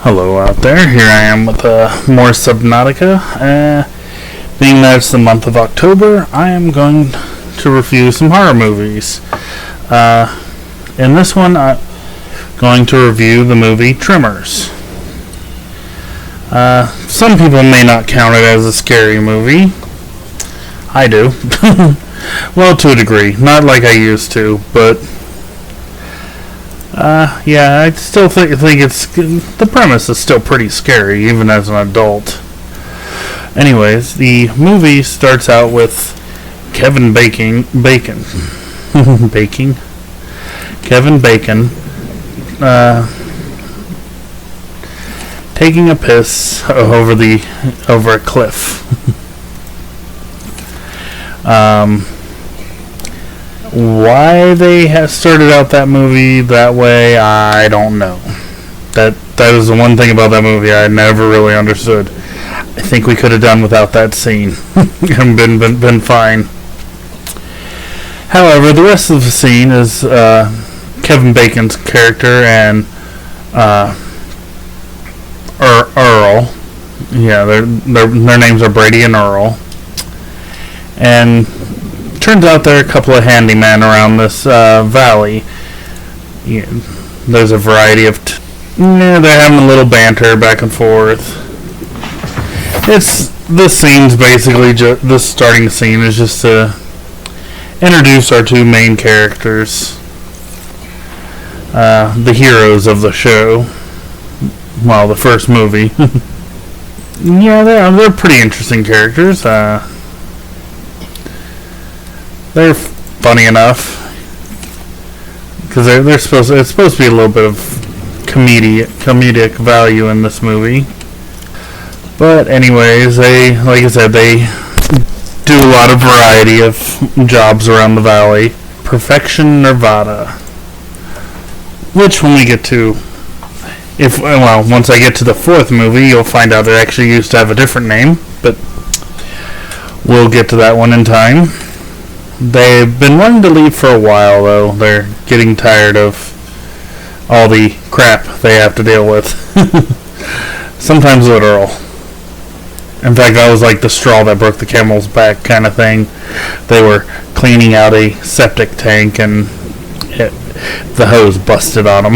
Hello out there, here I am with more Subnautica. Being that it's the month of October, I am going to review some horror movies. In this one, I'm going to review the movie Tremors. Some people may not count it as a scary movie. I do. Well, to a degree. Not like I used to, but yeah, I still think it's the premise is still pretty scary, even as an adult. Anyways, the movie starts out with Kevin Bacon, taking a piss over a cliff. Why they have started out that movie that way, I don't know. That is the one thing about that movie I never really understood. I think we could have done without that scene and been fine. However, the rest of the scene is Kevin Bacon's character and Earl. Yeah, their names are Brady and Earl. And turns out there are a couple of handymen around this valley. Yeah, there's a variety of they're having a little banter back and forth. This scene's basically this starting scene is just to introduce our two main characters, the heroes of the show. Well, the first movie. Yeah, they're pretty interesting characters. They're funny enough because it's supposed to be a little bit of comedic value in this movie. But anyways, like I said, they do a lot of variety of jobs around the valley. Perfection Nevada, which when we get to, once I get to the fourth movie, you'll find out they actually used to have a different name, but we'll get to that one in time. They've been wanting to leave for a while, though. They're getting tired of all the crap they have to deal with. Sometimes literal. In fact, that was like the straw that broke the camel's back kind of thing. They were cleaning out a septic tank and the hose busted on them.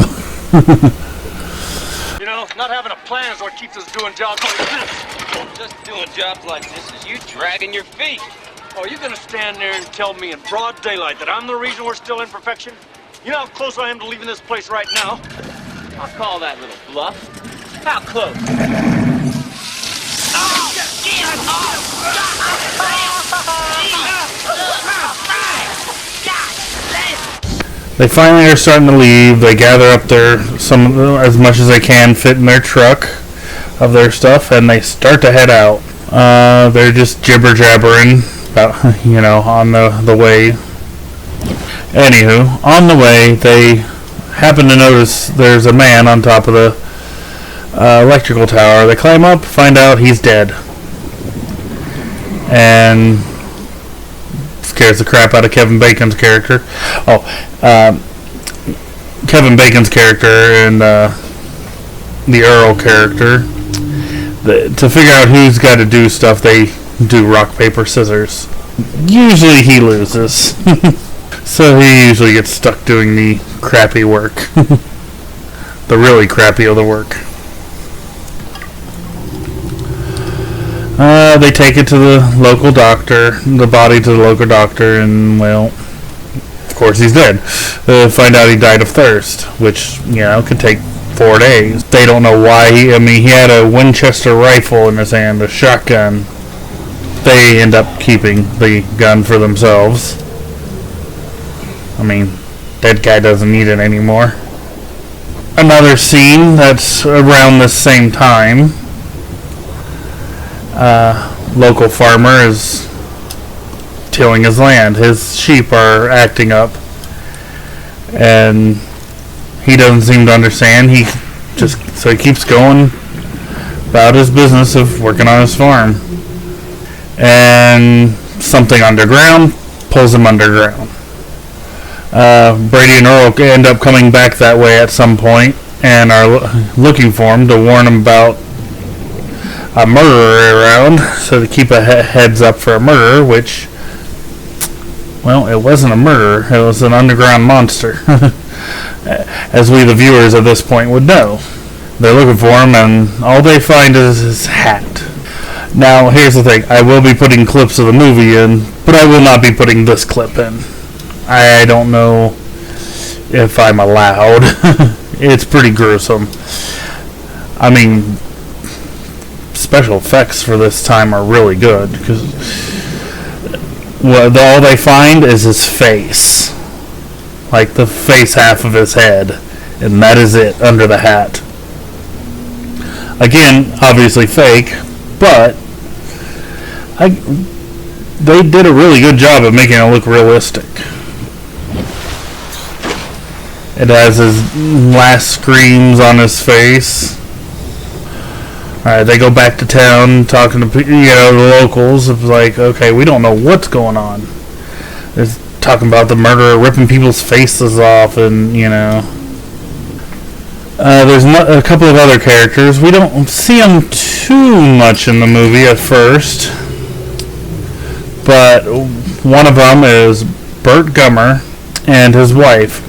You know, not having a plan is what keeps us doing jobs like this. Just doing jobs like this is you dragging your feet. Oh, you're gonna stand there and tell me in broad daylight that I'm the reason we're still in perfection? You know how close I am to leaving this place right now? I'll call that little bluff. How close? They finally are starting to leave. They gather up as much as they can fit in their truck of their stuff, and they start to head out. They're just jibber jabbering about, on the way. Anywho, on the way, they happen to notice there's a man on top of the electrical tower. They climb up, find out he's dead, and scares the crap out of Kevin Bacon's character. Kevin Bacon's character and the Earl character. To figure out who's got to do stuff, they do rock, paper, scissors. Usually he loses. So he usually gets stuck doing the crappy work. The really crappy of the work. They take it to the local doctor, the body to the local doctor, and, well, of course he's dead. Find out he died of thirst, which, could take 4 days. They don't know why. He had a Winchester rifle in his hand, a shotgun. They end up keeping the gun for themselves. Dead guy doesn't need it anymore. Another scene that's around the same time. Local farmer is tilling his land. His sheep are acting up, and he doesn't seem to understand. So he keeps going about his business of working on his farm. And something underground pulls him underground. Brady and Earl end up coming back that way at some point. and are looking for him to warn him about a murderer around, so to keep a heads up for a murderer, which, well, it wasn't a murderer, it was an underground monster, as we the viewers at this point would know. They're looking for him, and all they find is his hat. Now, here's the thing, I will be putting clips of the movie in, but I will not be putting this clip in. I don't know if I'm allowed. It's pretty gruesome. I mean, special effects for this time are really good, because all they find is his face, like the face half of his head, and that is it under the hat. Again, obviously fake, but they did a really good job of making it look realistic. It has his last screams on his face. Alright, they go back to town talking to the locals. It's like, okay, we don't know what's going on. They're talking about the murderer ripping people's faces off, and there's a couple of other characters. We don't see them too much in the movie at first, but one of them is Burt Gummer and his wife.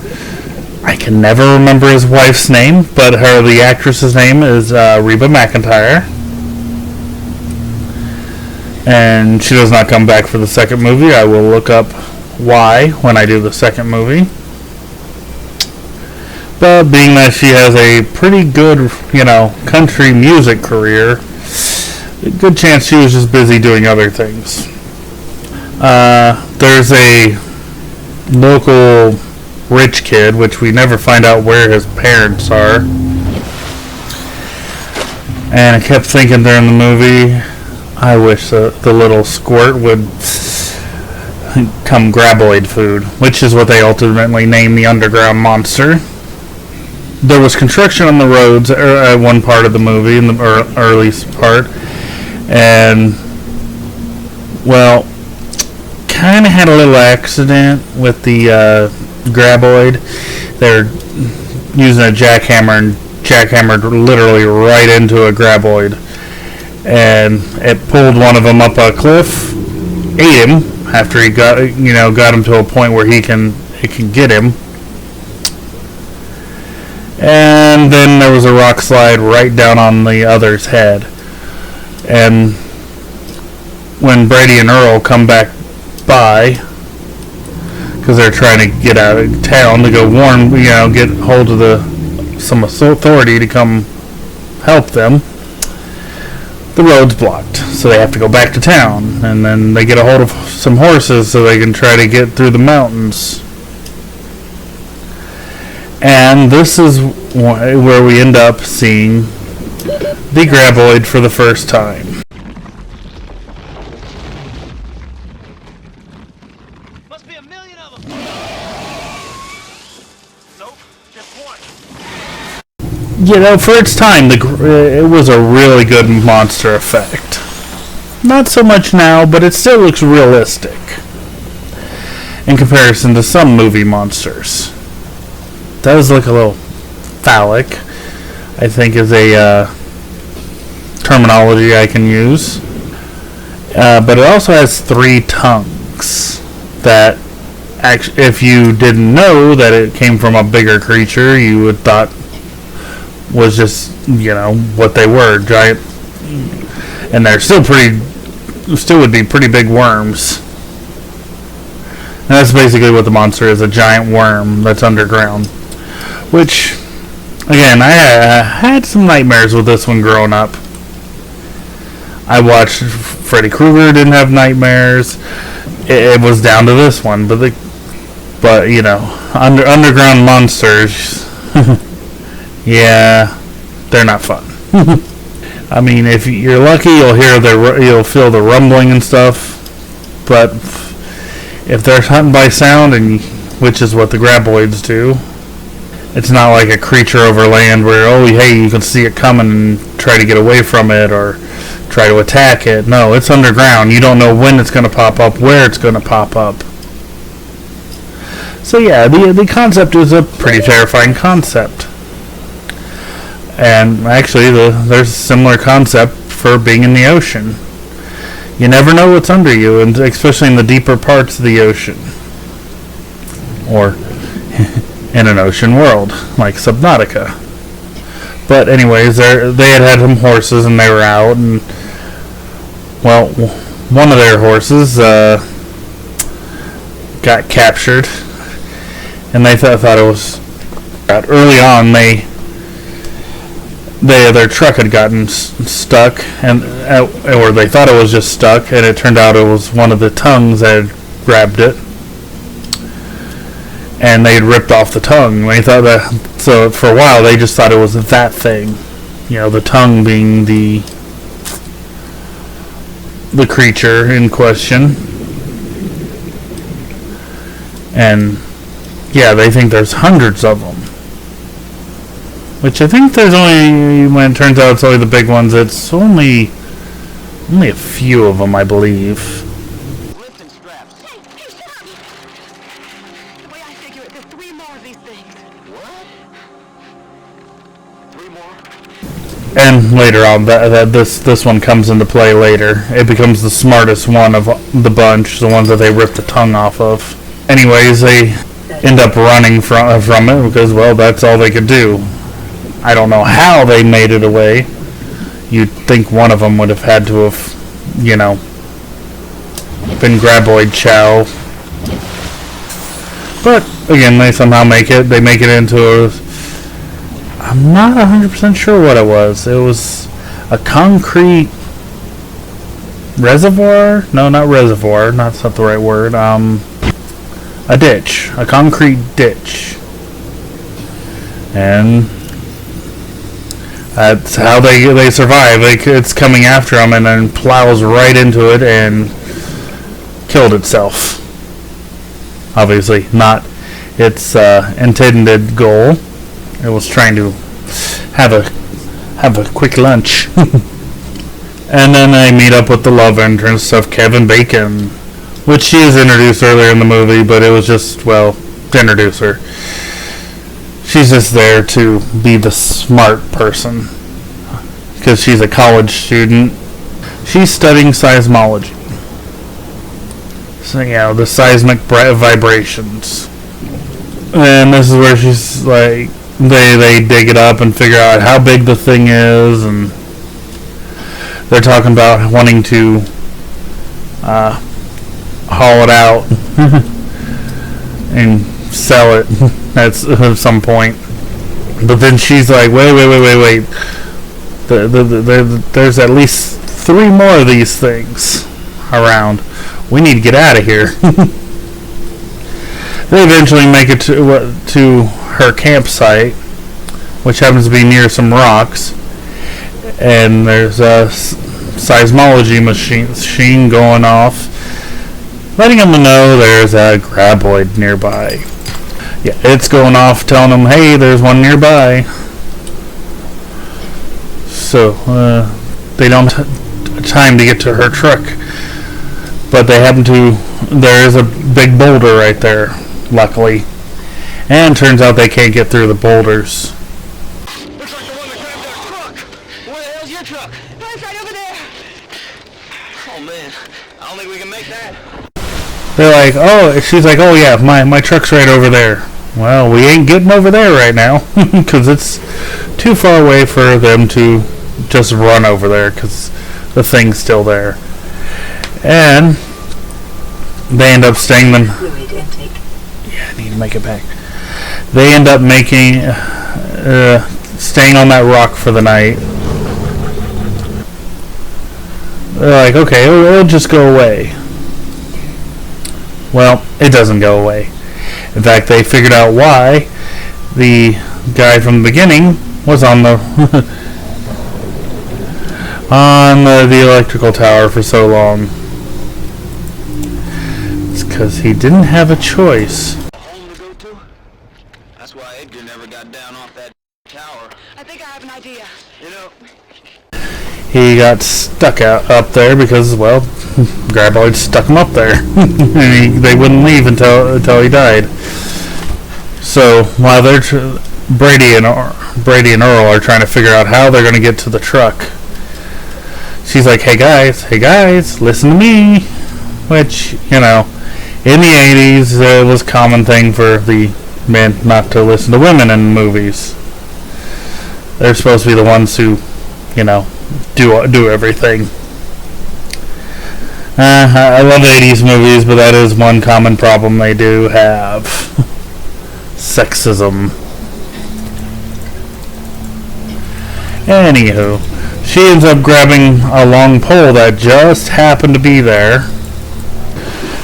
I can never remember his wife's name, but the actress's name is Reba McEntire. And she does not come back for the second movie. I will look up why when I do the second movie. But being that she has a pretty good, country music career, a good chance she was just busy doing other things. There's a local rich kid, which we never find out where his parents are. And I kept thinking during the movie, I wish the little squirt would come graboid food, which is what they ultimately named the underground monster. There was construction on the roads at one part of the movie, in the early part, and, well, kind of had a little accident with the graboid. They're using a jackhammer and jackhammered literally right into a graboid, and it pulled one of them up a cliff, ate him after he got him to a point where it can get him, and then there was a rock slide right down on the other's head. And when Brady and Earl come back by, because they're trying to get out of town to go warn, get hold of some authority to come help them, the road's blocked, so they have to go back to town, and then they get a hold of some horses so they can try to get through the mountains. And this is where we end up seeing the graboid for the first time. Must be a million of them. Nope, just one. For its time, it was a really good monster effect. Not so much now, but it still looks realistic in comparison to some movie monsters. It does look a little phallic, I think, is a terminology I can use. But it also has 3 tongues that, if you didn't know that it came from a bigger creature, you would thought was just, what they were, giant, and they're still would be pretty big worms. And that's basically what the monster is, a giant worm that's underground. Which, again, I had some nightmares with this one growing up. I watched Freddy Krueger didn't have nightmares. It was down to this one, but underground monsters, yeah, they're not fun. I mean, if you're lucky, you'll feel the rumbling and stuff. But if they're hunting by sound, which is what the graboids do, it's not like a creature over land where, you can see it coming and try to get away from it or try to attack it. No, it's underground. You don't know when it's going to pop up, where it's going to pop up. So yeah, the concept is a pretty terrifying concept. And actually, there's a similar concept for being in the ocean. You never know what's under you, and especially in the deeper parts of the ocean. Or in an ocean world, like Subnautica. But anyways, they had some horses, and they were out, and, well, one of their horses got captured, and they thought it was... Early on, their truck had gotten stuck, and or they thought it was just stuck, and it turned out it was one of the tongues that had grabbed it, and they had ripped off the tongue. They thought that, so for a while they just thought it was that thing, the tongue being the creature in question, and yeah, they think there's hundreds of them. Which I think there's only, when it turns out it's only the big ones, it's only a few of them, I believe. Lifting straps. Hey, stop! The way I figure it, there's 3 more of these things. What? 3 more? And later on, this one comes into play later. It becomes the smartest one of the bunch, the one that they ripped the tongue off of. Anyways, they end up running from it because, well, that's all they could do. I don't know how they made it away. You'd think one of them would have had to have, been Graboid Chow. But, again, they somehow make it. They make it into I'm not 100% sure what it was. It was a concrete reservoir? No, not reservoir. That's not the right word. A ditch. A concrete ditch. And that's how they survive. It's coming after them and then plows right into it and killed itself. Obviously, not its intended goal. It was trying to have a quick lunch. And then they meet up with the love interest of Kevin Bacon, which she is introduced earlier in the movie, but it was just, well, to introduce her. She's just there to be the smart person because she's a college student. She's studying seismology. So, the seismic vibrations. And this is where she's like, they dig it up and figure out how big the thing is, and they're talking about wanting to haul it out and sell it at some point. But then she's like, wait. There's at least 3 more of these things around. We need to get out of here. They eventually make it to her campsite, which happens to be near some rocks. And there's a seismology machine going off, letting them know there's a graboid nearby. Yeah, it's going off telling them, hey, there's one nearby. So, they don't have time to get to her truck. But they happen to, there is a big boulder right there, luckily. And turns out they can't get through the boulders. Looks like the one that grabbed our truck. Where the hell's your truck? It's right over there. Oh, man. I don't think we can make that. They're like, she's like, oh yeah, my truck's right over there. Well, we ain't getting over there right now, because it's too far away for them to just run over there, because the thing's still there. And they end up staying them. Fluid intake. Yeah, I need to make it back. They end up staying on that rock for the night. They're like, okay, it'll just go away. Well, it doesn't go away. In fact, they figured out why the guy from the beginning was on the on the electrical tower for so long. It's because he didn't have a choice. Home to go to? That's why Edgar never got down off that tower. I think I have an idea. You know, He got stuck up there because, well, Graboid stuck him up there. And they wouldn't leave until he died. So, while Brady and Earl are trying to figure out how they're going to get to the truck. She's like, hey guys, listen to me. Which, you know, in the 80s, it was a common thing for the men not to listen to women in movies. They're supposed to be the ones who, you know, do everything. I love 80s movies, but that is one common problem they do have. Sexism. Anywho, she ends up grabbing a long pole that just happened to be there.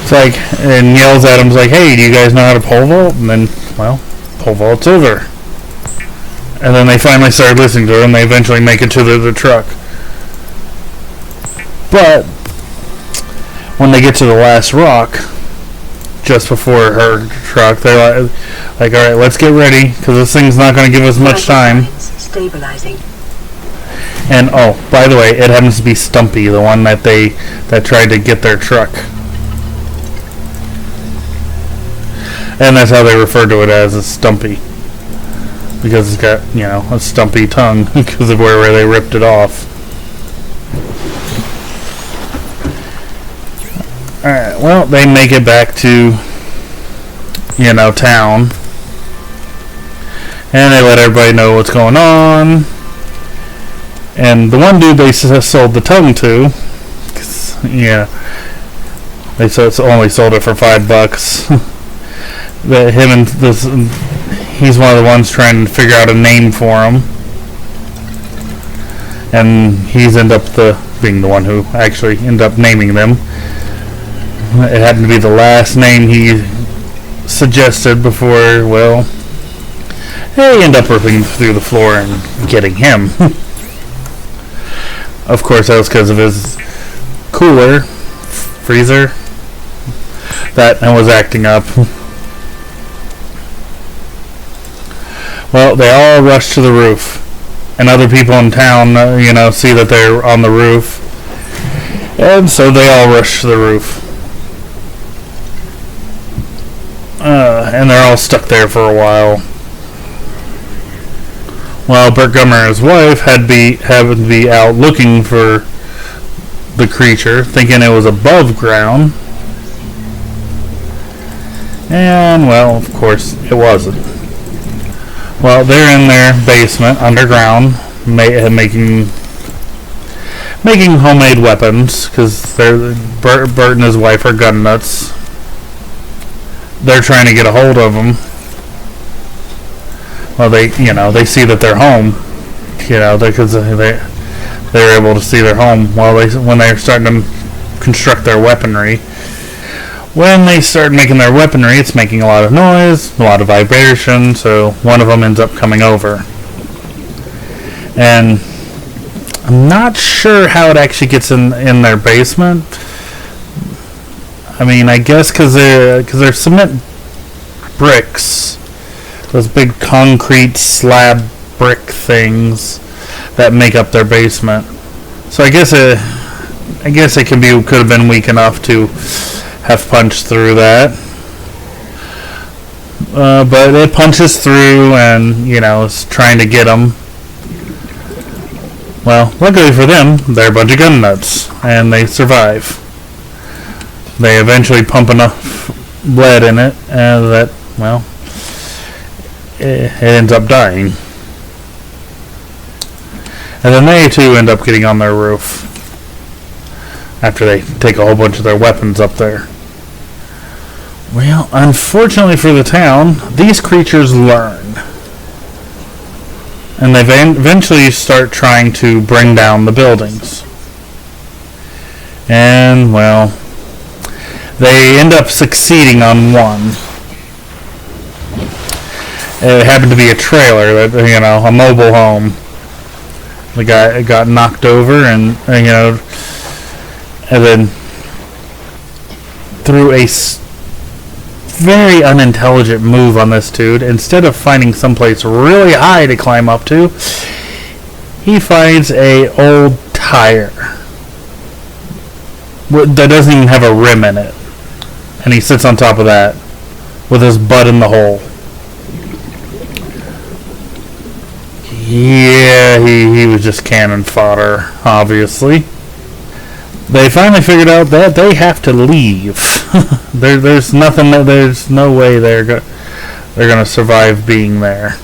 It's like, and yells at him, like, hey, do you guys know how to pole vault? And then, well, pole vault's over. And then they finally start listening to her, and they eventually make it to the truck. But when they get to the last rock, just before her truck, they're like, all right, let's get ready, because this thing's not going to give us much time. Stabilizing. And oh, by the way, it happens to be Stumpy, the one that tried to get their truck. And that's how they refer to it as Stumpy, because it's got, you know, a stumpy tongue because of where they ripped it off. Alright, well, they make it back to, you know, town. And they let everybody know what's going on. And the one dude they sold the tongue to, yeah, they only sold it for $5. That him and this, he's one of the ones trying to figure out a name for him. And he's ended up being the one who actually ended up naming them. It happened to be the last name he suggested before, well, they end up ripping through the floor and getting him. Of course, that was because of his freezer, that was acting up. Well, they all rush to the roof. And other people in town, you know, see that they're on the roof. And so they all rush to the roof. And they're all stuck there for a while. Well, Burt Gummer and his wife happened to be out looking for the creature, thinking it was above ground. And, well, of course, it wasn't. Well, they're in their basement, underground, making homemade weapons, because Burt and his wife are gun nuts. They're trying to get a hold of them. Well, they see that they're home, you know, because they're able to see their home when they're starting to construct their weaponry. When they start making their weaponry, it's making a lot of noise, a lot of vibration, so one of them ends up coming over. And I'm not sure how it actually gets in their basement. I mean, I guess because they're cement bricks, those big concrete slab brick things that make up their basement. So I guess it could have been weak enough to have punched through that. But it punches through and, you know, is trying to get them. Well, luckily for them, they're a bunch of gun nuts, and they survive. They eventually pump enough lead in it that, well, it ends up dying. And then they too end up getting on their roof after they take a whole bunch of their weapons up there. Well, unfortunately for the town, these creatures learn. And they eventually start trying to bring down the buildings. And, well, they end up succeeding on one. It happened to be a trailer, you know, a mobile home. The guy got knocked over and you know, and then through a very unintelligent move on this dude, instead of finding someplace really high to climb up to, he finds a old tire that doesn't even have a rim in it, and he sits on top of that with his butt in the hole. Yeah, he was just cannon fodder, obviously. They finally figured out that they have to leave. There's nothing. There's no way they're gonna survive being there.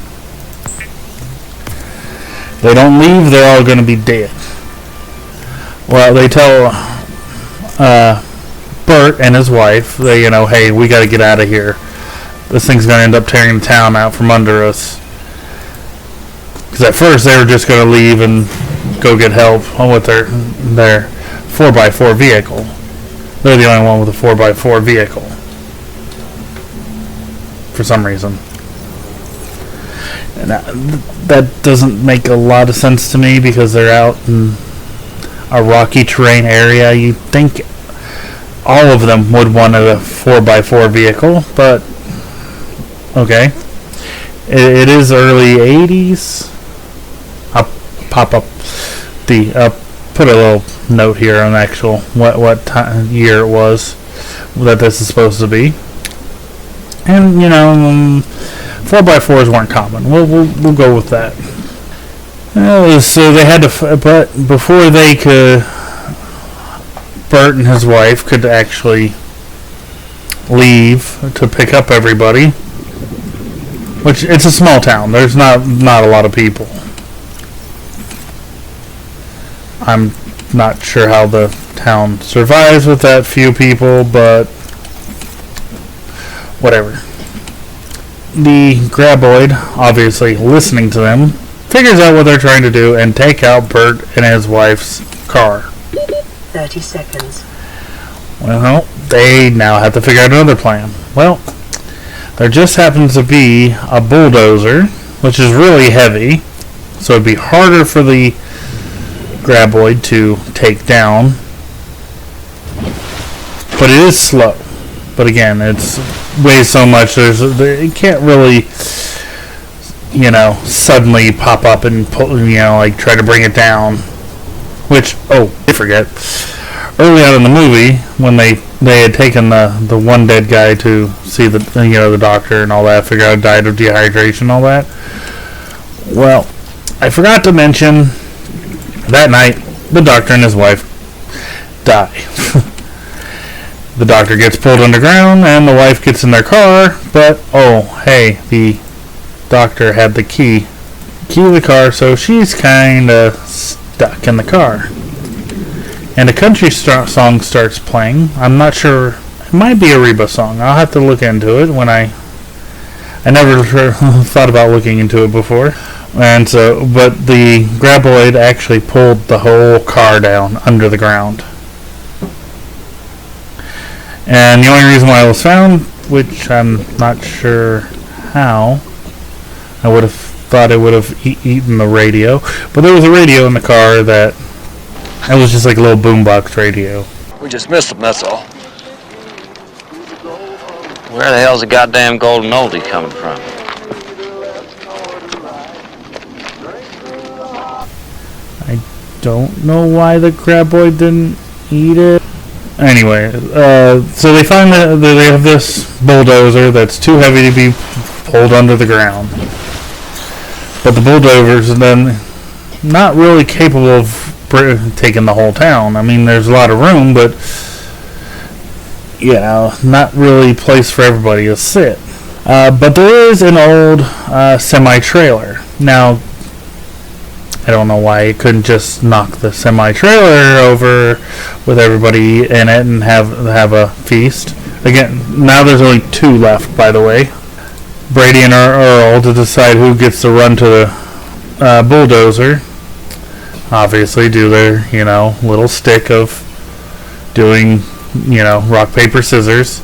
They don't leave, they're all gonna be dead. Well, they tell Bert and his wife, hey, we gotta get out of here. This thing's gonna end up tearing the town out from under us. Because at first they were just gonna leave and go get help with their 4x4 vehicle. They're the only one with a 4x4 vehicle. For some reason. And that doesn't make a lot of sense to me because they're out in a rocky terrain area. You'd think all of them would want a 4x4 vehicle, but okay. It is early 80s. I'll pop up put a little note here on actual what year it was that this is supposed to be. And 4x4s weren't common. We'll go with that. So they had to, but before they could, Bert and his wife could actually leave to pick up everybody. Which, it's a small town. There's not a lot of people. I'm not sure how the town survives with that few people, but whatever. The graboid, obviously listening to them, figures out what they're trying to do and take out Bert and his wife's car. 30 seconds. Well, they now have to figure out another plan. Well, there just happens to be a bulldozer, which is really heavy, so it'd be harder for the graboid to take down. But it is slow. But again, it's weighs so much. It can't really, suddenly pop up and pull, try to bring it down. Which, I forget. Early on in the movie, when they had taken the one dead guy to see the doctor and all that, figure out died of dehydration and all that. Well, I forgot to mention that night the doctor and his wife die. The doctor gets pulled underground and the wife gets in their car, but hey, the doctor had the key to the car, so she's kinda stuck in the car. And a country song starts playing. I'm not sure, it might be a Reba song. I'll have to look into it when I never thought about looking into it before. And so, but the graboid actually pulled the whole car down under the ground. And the only reason why it was found, which I'm not sure how, I would have thought it would have eaten the radio, but there was a radio in the car that it was just like a little boombox radio. We just missed them, that's all. Where the hell's the goddamn golden oldie coming from? I don't know why the graboid didn't eat it. Anyway, so they find that they have this bulldozer that's too heavy to be pulled under the ground. But the bulldozer's then not really capable of taking the whole town. I mean, there's a lot of room, but not really a place for everybody to sit. But there is an old semi-trailer. Now, I don't know why it couldn't just knock the semi-trailer over with everybody in it and have a feast. Again, now there's only 2 left, by the way. Brady and Earl to decide who gets to run to the bulldozer. Obviously do their, little stick of doing, rock, paper, scissors.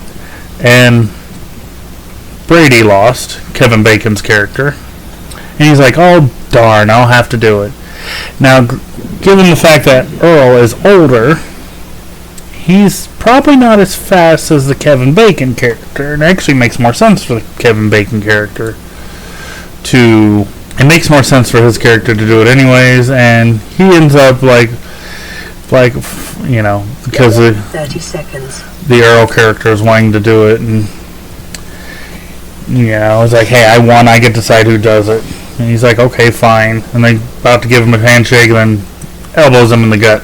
And Brady lost, Kevin Bacon's character. And he's like, oh darn, I'll have to do it. Now, given the fact that Earl is older, he's probably not as fast as the Kevin Bacon character. And it actually makes more sense for the Kevin Bacon character it makes more sense for his character to do it anyways, and he ends up because 30 seconds. The Earl character is wanting to do it, and it's like, hey, I won, I get to decide who does it. And he's like, okay, fine. And they about to give him a handshake, and then elbows him in the gut.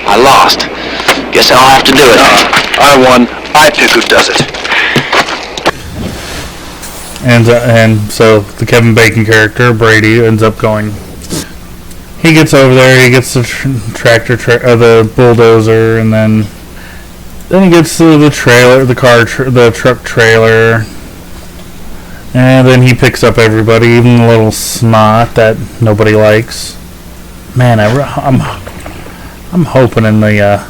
I lost. Guess I'll have to do it. I won. I pick who does it. And so the Kevin Bacon character, Brady, ends up going. He gets over there, he gets the the bulldozer, and then he gets to the trailer, the truck trailer, and then he picks up everybody, even the little snot that nobody likes. Man, I'm hoping in the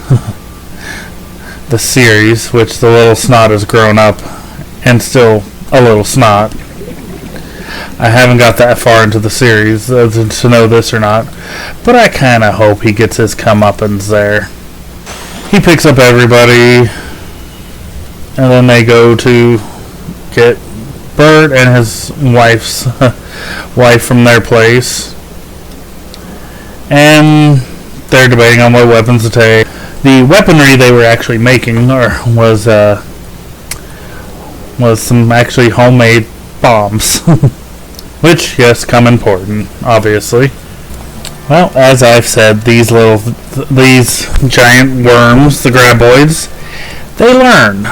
the series, which the little snot has grown up and still a little snot. I haven't got that far into the series to know this or not, but I kind of hope he gets his comeuppance there. He picks up everybody, and then they go to get Bert and his wife's wife from their place, and they're debating on what weapons to take. The weaponry they were actually making was some actually homemade bombs. Which, yes, come important, obviously. Well, as I've said, these giant worms, the graboids, they learn.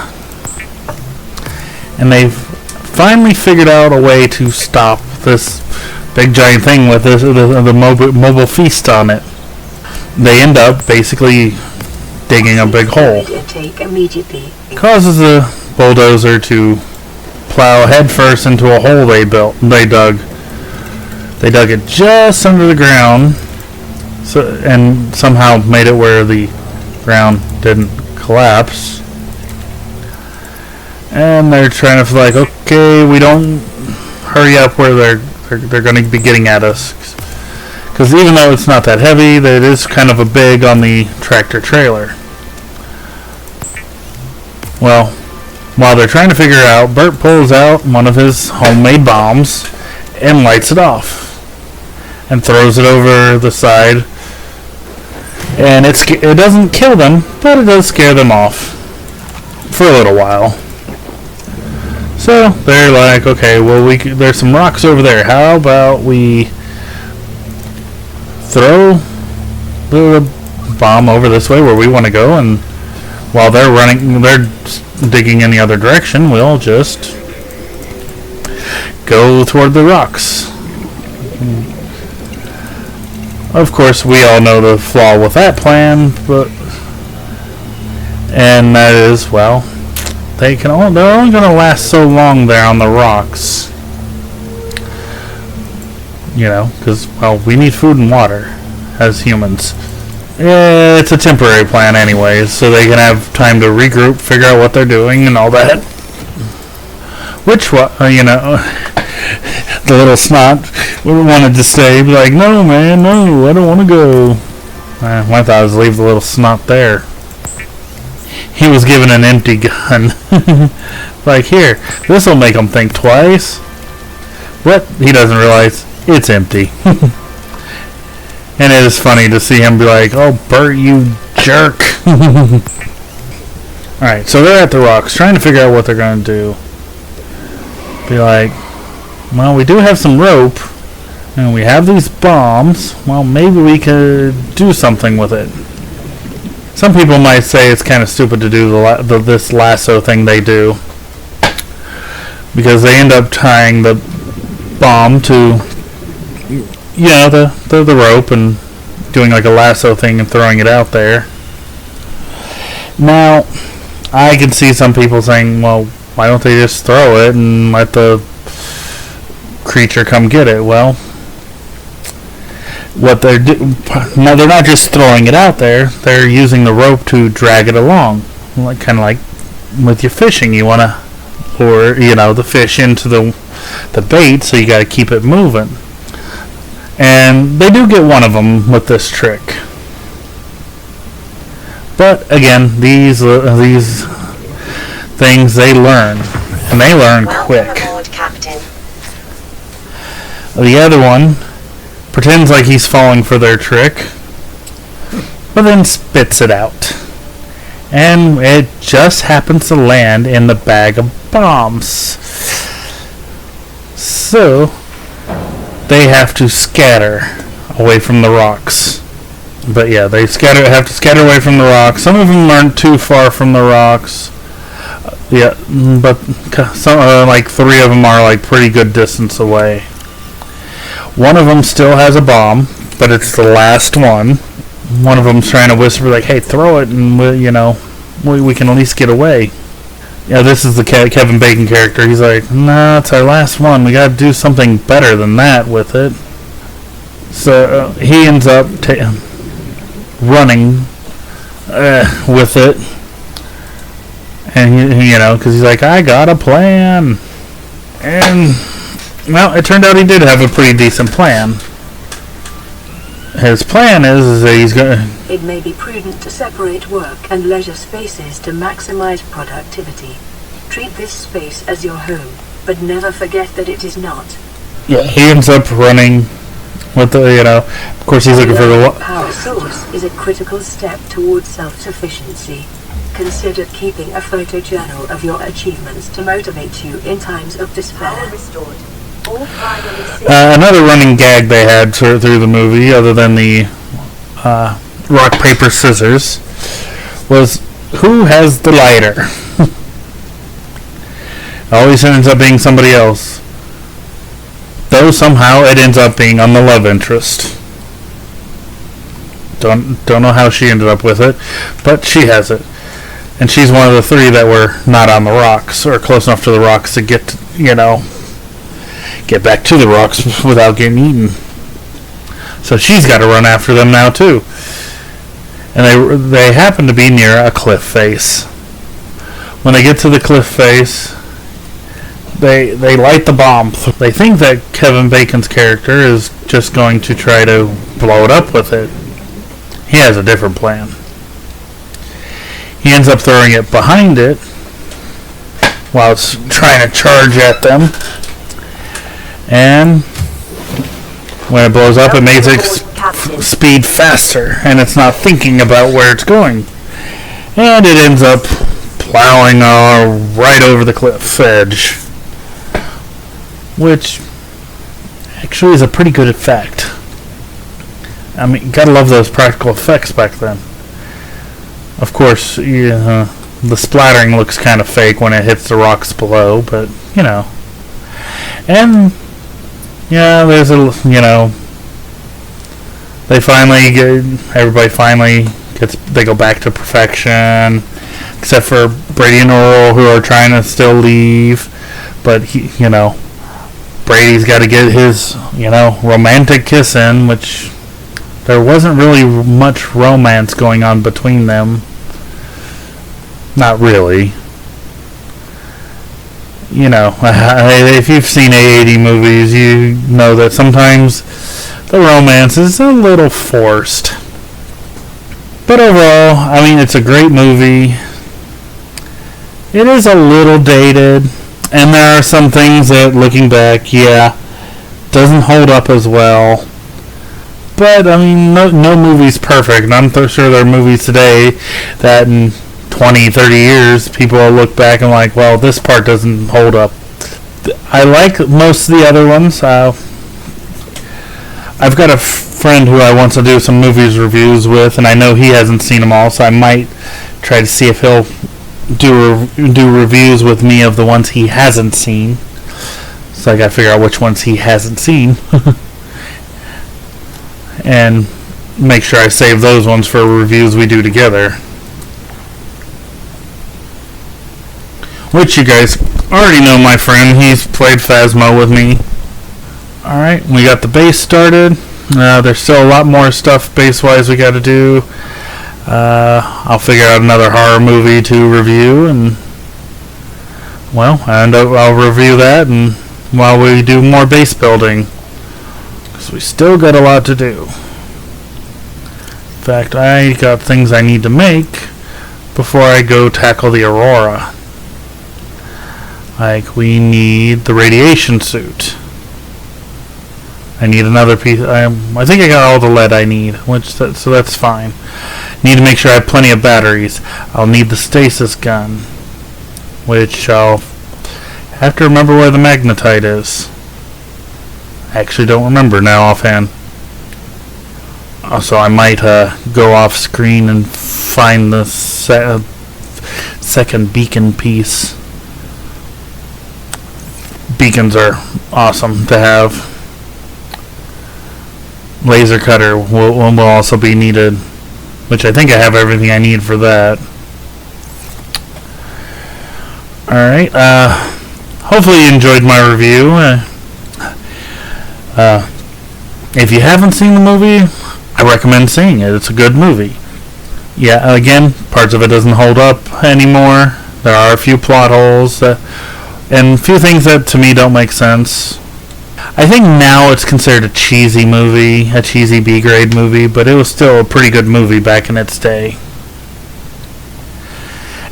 And they've finally figured out a way to stop this big giant thing with the mobile feast on it. They end up basically digging a big hole. Causes the bulldozer to plow headfirst into a hole they dug. They dug it just under the ground, and somehow made it where the ground didn't collapse. And they're trying to okay, we don't hurry up where they're going to be getting at us, because even though it's not that heavy, it is kind of a big on the tractor trailer. Well, while they're trying to figure it out, Bert pulls out one of his homemade bombs and lights it off and throws it over the side. And it doesn't kill them, but it does scare them off for a little while. So they're like, okay, well, there's some rocks over there. How about we throw the bomb over this way where we want to go, and while they're digging in the other direction, we'll just go toward the rocks. Of course, we all know the flaw with that plan, and that is, well, they're only going to last so long there on the rocks. You know, because, well, we need food and water as humans. It's a temporary plan anyways, so they can have time to regroup, figure out what they're doing, and all that. The little snot wanted to stay, be like, no, man, no, I don't want to go. My thought was leave the little snot there. He was given an empty gun. Like, here, this will make him think twice. What? He doesn't realize it's empty. And it is funny to see him be like, oh, Bert, you jerk. Alright, so they're at the rocks trying to figure out what they're going to do. Be like, well, we do have some rope, and we have these bombs. Well, maybe we could do something with it. Some people might say it's kind of stupid to do this lasso thing they do, because they end up tying the bomb to, the rope, and doing like a lasso thing and throwing it out there. Now, I can see some people saying, well, why don't they just throw it and let the creature come get it? Well, what they're they're not just throwing it out there, they're using the rope to drag it along. Kind of like with your fishing, you want to lure, the fish into the bait, so you got to keep it moving. And they do get one of them with this trick. But again, these things they learn, and they learn quick. The other one pretends like he's falling for their trick, but then spits it out. and it just happens to land in the bag of bombs. So they have to scatter away from the rocks. But yeah, they have to scatter away from the rocks. Some of them aren't too far from the rocks. Yeah, but some like 3 of them are like pretty good distance away. One of them still has a bomb, but it's the last one. One of them's trying to whisper like, "Hey, throw it, and we can at least get away." Yeah, this is the Kevin Bacon character. He's like, "Nah, it's our last one. We got to do something better than that with it." So he ends up running with it. And, because he's like, "I got a plan." And, well, it turned out he did have a pretty decent plan. His plan is that he's going to... It may be prudent to separate work and leisure spaces to maximize productivity. Treat this space as your home, but never forget that it is not. Yeah, he ends up running with the, of course he's looking for the... Power source is a critical step towards self-sufficiency. Consider keeping a photo journal of your achievements to motivate you in times of despair. Another running gag they had through the movie, other than the rock, paper, scissors, was who has the lighter? Always ends up being somebody else. Though somehow it ends up being on the love interest. Don't know how she ended up with it, but she has it. And she's one of the 3 that were not on the rocks, or close enough to the rocks to get back to the rocks without getting eaten. So she's got to run after them now too. And they happen to be near a cliff face. When they get to the cliff face, they light the bomb. They think that Kevin Bacon's character is just going to try to blow it up with it. He has a different plan. He ends up throwing it behind it while it's trying to charge at them. And when it blows up, it makes it speed faster, and it's not thinking about where it's going. And it ends up plowing right over the cliff edge, which actually is a pretty good effect. I mean, you gotta love those practical effects back then. Of course, the splattering looks kind of fake when it hits the rocks below, but, And, there's everybody finally they go back to perfection, except for Brady and Earl, who are trying to still leave, but, Brady's got to get his, romantic kiss in, which there wasn't really much romance going on between them. Not really. If you've seen A80 movies, you know that sometimes the romance is a little forced. But overall, I mean, it's a great movie. It is a little dated, and there are some things that, looking back, doesn't hold up as well. But, I mean, no movie's perfect, and I'm sure there are movies today that in 20, 30 years, people will look back and like, well, this part doesn't hold up. I like most of the other ones. I've got a friend who I want to do some movies reviews with, and I know he hasn't seen them all, so I might try to see if he'll do reviews with me of the ones he hasn't seen. So I gotta figure out which ones he hasn't seen. And make sure I save those ones for reviews we do together. Which you guys already know my friend. He's played Phasmo with me. Alright, we got the base started. There's still a lot more stuff base-wise we got to do. I'll figure out another horror movie to review, and I'll review that and while we do more base building, because we still got a lot to do. In fact, I got things I need to make before I go tackle the Aurora. Like, we need the radiation suit. I need another piece. I think I got all the lead I need, so that's fine. Need to make sure I have plenty of batteries. I'll need the stasis gun, which I'll have to remember where the magnetite is. I actually don't remember now offhand. So I might go off screen and find the second beacon piece. Beacons are awesome to have. Laser cutter will also be needed, which I think I have everything I need for that. Alright, hopefully you enjoyed my review. If you haven't seen the movie, I recommend seeing it. It's a good movie. Yeah, again, parts of it doesn't hold up anymore. There are a few plot holes and a few things that to me don't make sense. I think now it's considered a cheesy movie, a cheesy B-grade movie, but it was still a pretty good movie back in its day.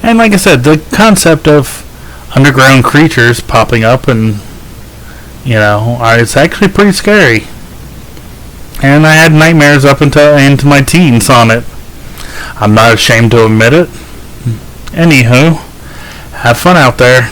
And like I said, the concept of underground creatures popping up and, it's actually pretty scary. And I had nightmares up into my teens on it. I'm not ashamed to admit it. Anywho, have fun out there.